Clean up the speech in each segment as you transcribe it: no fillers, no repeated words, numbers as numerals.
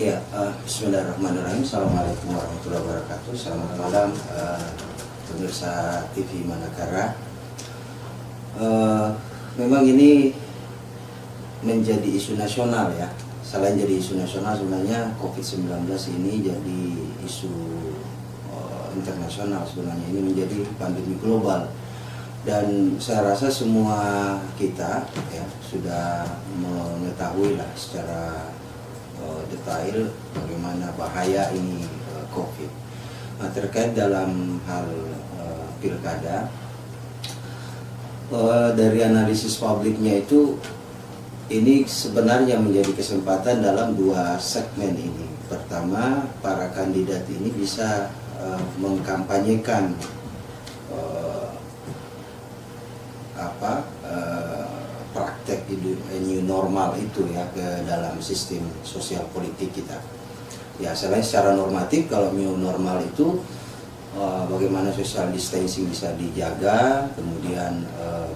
Ya, Bismillahirrahmanirrahim. Assalamualaikum warahmatullahi wabarakatuh. Selamat malam pemirsa TV Manakara. Memang ini menjadi isu nasional ya. Selain jadi isu nasional, sebenarnya COVID-19 ini jadi isu internasional. Sebenarnya ini menjadi pandemi global. Dan saya rasa semua kita ya sudah mengetahui lah secara detail bagaimana bahaya ini COVID. Nah, terkait dalam hal pilkada, dari analisis publiknya itu ini sebenarnya menjadi kesempatan dalam dua segmen ini. Pertama, para kandidat ini bisa mengkampanyekan praktek new normal itu ya ke dalam sistem sosial politik kita. Ya, selain secara normatif, kalau new normal itu bagaimana social distancing bisa dijaga, kemudian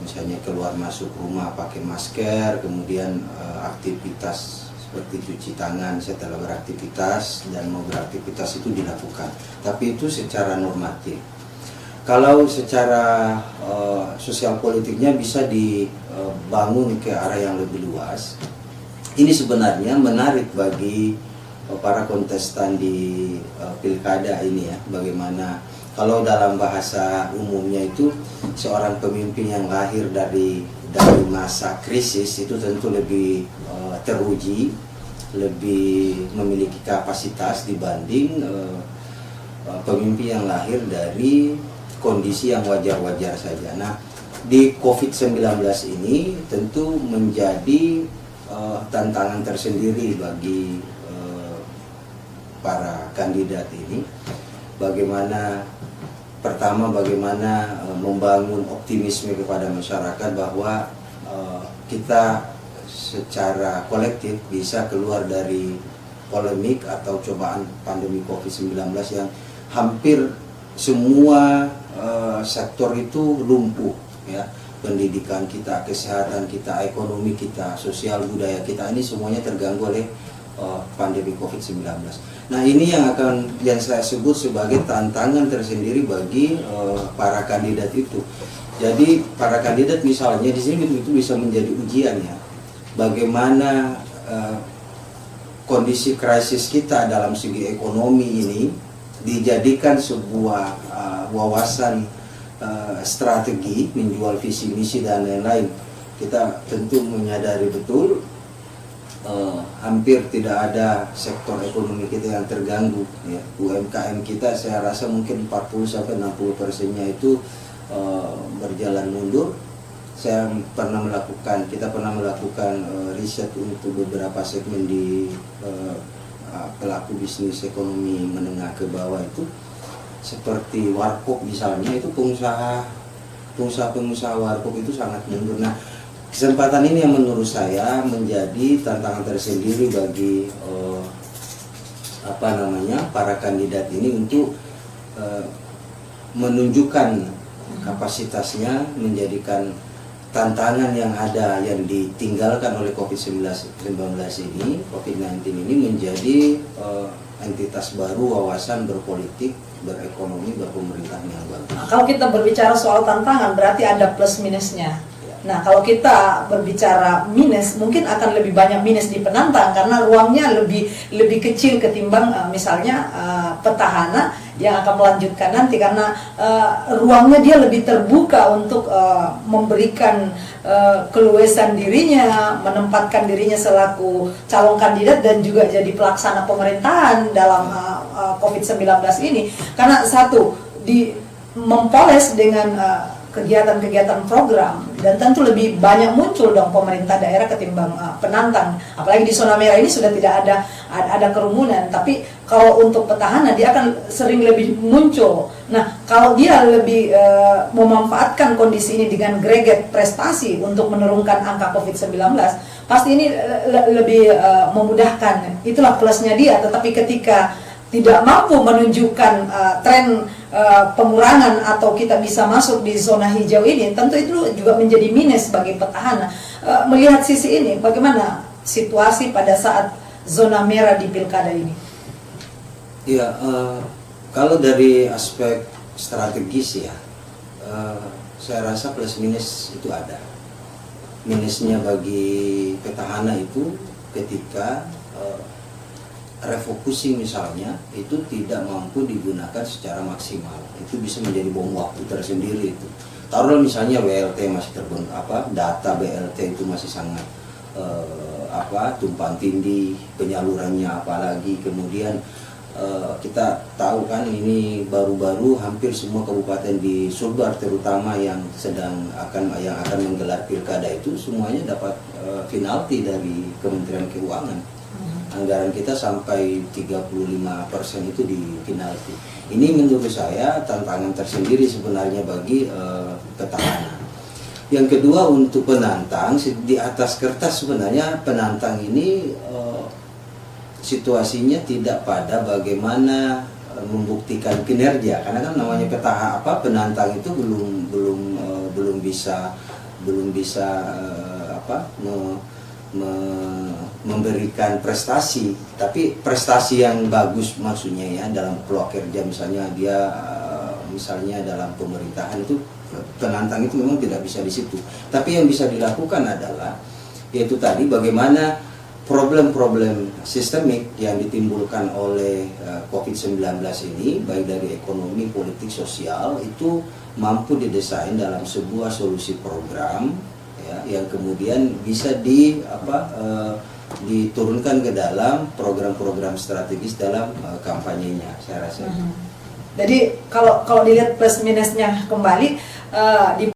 misalnya keluar masuk rumah pakai masker, kemudian aktivitas seperti cuci tangan setelah beraktivitas dan mau beraktivitas itu dilakukan. Tapi itu secara normatif. Kalau secara sosial politiknya bisa dibangun ke arah yang lebih luas, ini sebenarnya menarik bagi para kontestan di pilkada ini ya. Bagaimana kalau dalam bahasa umumnya itu seorang pemimpin yang lahir dari masa krisis itu tentu lebih teruji, lebih memiliki kapasitas dibanding pemimpin yang lahir dari kondisi yang wajar-wajar saja. Nah, di COVID-19 ini tentu menjadi tantangan tersendiri bagi para kandidat ini. Bagaimana membangun optimisme kepada masyarakat bahwa kita secara kolektif bisa keluar dari polemik atau cobaan pandemi COVID-19 yang hampir semua sektor itu lumpuh ya. Pendidikan kita, kesehatan kita, ekonomi kita, sosial budaya kita, ini semuanya terganggu oleh pandemi COVID-19. Nah, ini yang saya sebut sebagai tantangan tersendiri bagi para kandidat itu. Jadi para kandidat misalnya di sini itu bisa menjadi ujian ya. Bagaimana kondisi krisis kita dalam segi ekonomi ini dijadikan sebuah wawasan strategi, menjual visi misi dan lain-lain. Kita tentu menyadari betul hampir tidak ada sektor ekonomi kita yang terganggu ya. UMKM kita saya rasa mungkin 40-60%-nya itu berjalan mundur. Kita pernah melakukan riset untuk beberapa segmen di pelaku bisnis ekonomi menengah ke bawah itu, seperti warkop misalnya, itu pengusaha warkop itu sangat mundur. Nah, kesempatan ini yang menurut saya menjadi tantangan tersendiri bagi para kandidat ini untuk menunjukkan kapasitasnya, menjadikan tantangan yang ada yang ditinggalkan oleh COVID-19 ini menjadi entitas baru, wawasan berpolitik, berekonomi, berpemerintahan yang baru. Nah, kalau kita berbicara soal tantangan berarti ada plus minusnya. Nah, kalau kita berbicara minus, mungkin akan lebih banyak minus di penantang karena ruangnya lebih kecil ketimbang misalnya petahana yang akan melanjutkan nanti, karena ruangnya dia lebih terbuka untuk memberikan keluasan dirinya, menempatkan dirinya selaku calon kandidat dan juga jadi pelaksana pemerintahan dalam COVID-19 ini. Karena satu, mempoles dengan kegiatan-kegiatan program, dan tentu lebih banyak muncul dong pemerintah daerah ketimbang penantang. Apalagi di zona merah ini sudah tidak ada kerumunan, tapi kalau untuk petahana dia akan sering lebih muncul. Nah, kalau dia lebih memanfaatkan kondisi ini dengan greget prestasi untuk menurunkan angka COVID-19, pasti ini lebih memudahkan. Itulah plusnya dia. Tetapi ketika tidak mampu menunjukkan tren pengurangan atau kita bisa masuk di zona hijau ini, tentu itu juga menjadi minus bagi petahana. Melihat sisi ini, bagaimana situasi pada saat zona merah di pilkada ini? Ya, kalau dari aspek strategis ya, saya rasa plus minus itu ada. Minusnya bagi petahana itu ketika refocusing misalnya itu tidak mampu digunakan secara maksimal, itu bisa menjadi bom waktu tersendiri itu. Taruhlah misalnya BLT masih data BLT itu masih sangat tumpang tindih, penyalurannya apalagi, kemudian kita tahu kan ini baru-baru hampir semua kabupaten di Sulbar terutama yang akan menggelar pilkada itu semuanya dapat penalti dari Kementerian Keuangan. Anggaran kita sampai 35% itu di penalti. Ini menurut saya tantangan tersendiri sebenarnya bagi petahana. Yang kedua untuk penantang, di atas kertas sebenarnya penantang ini situasinya tidak pada bagaimana membuktikan kinerja, karena kan namanya penantang itu belum bisa memberikan prestasi, tapi prestasi yang bagus maksudnya ya dalam peluang kerja, misalnya dia misalnya dalam pemerintahan itu penantang itu memang tidak bisa di situ. Tapi yang bisa dilakukan adalah yaitu tadi bagaimana problem-problem sistemik yang ditimbulkan oleh COVID-19 ini, baik dari ekonomi, politik, sosial, itu mampu didesain dalam sebuah solusi program ya, yang kemudian bisa diturunkan ke dalam program-program strategis dalam kampanyenya, saya rasa. Jadi kalau dilihat plus minusnya kembali di